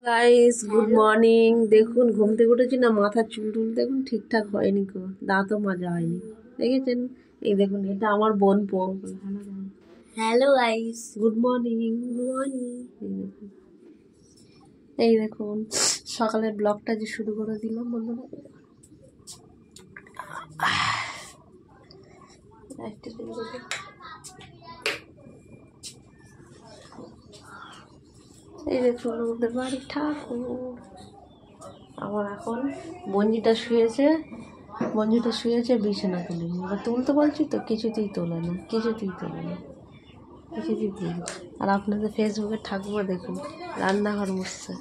Guys good morning. দেখুন ঘুম থেকে উঠেছি না, মাথার চুল টুল দেখুন ঠিকঠাক হয়নি, কো দাঁতও মাজা হয়নি, দেখেছেন? এই দেখুন, এটা আমার বোন পো। Hello guys, good morning. Morning. এই দেখুন সকালের ব্লগটা যে শুরু করে দিলাম বন্ধুরা। এই দেখুন আমাদের বাড়ির ঠাকুর। আবার এখন মঞ্জুটা শুয়েছে বিছানা তুলিনি, এবার তুলতে বলছি তো কিছুতেই তোলে না। আর আপনাদের ফেসবুকে ঠাকুমা দেখুন রান্নাঘর মুছছে,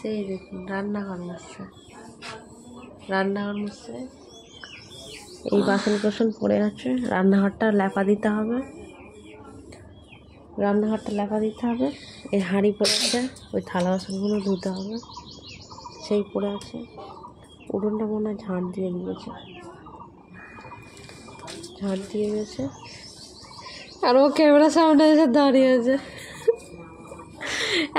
সেই দেখুন রান্নাঘর মুছছে। এই বাসন কোসন পড়ে আছে, রান্নাঘরটা লেপা দিতে হবে। এই হাঁড়ি পড়ে আছে, ওই থালা বাসনগুলো ধুতে হবে, সেই পড়ে আছে। উঠোনটা মনে হয় ঝাঁট দিয়ে গেছে। আর ও ক্যামেরার সামনে এসে দাঁড়িয়ে আছে।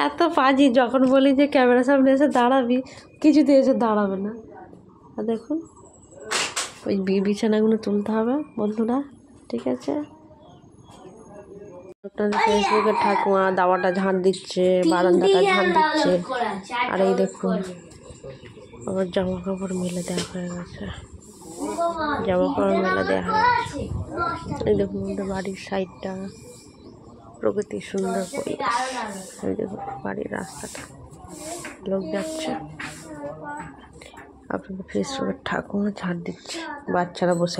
এত পাজি, যখন বলি যে ক্যামেরার সামনে এসে দাঁড়াবি, কিছুতে এসে দাঁড়াবে না। আর দেখুন ওই বিছানাগুলো তুলতে হবে বন্ধুরা, ঠিক আছে? ফেসবুকের ঠাকুমা দাওয়াটা ঝাঁট দিচ্ছে, বারান্দাটা ঝাঁট দিচ্ছে। আর এই দেখুন আবার জামা কাপড় মেলে দেওয়া হয়ে গেছে। এই দেখুন আমাদের বাড়ির সাইডটা, প্রকৃতি সুন্দর পরিবেশ। এই দেখুন বাড়ির রাস্তাটা, লোক যাচ্ছে। আপনাদের ফেসবুকের ঠাকুমা ঝাঁট দিচ্ছে, বাচ্চারা বসে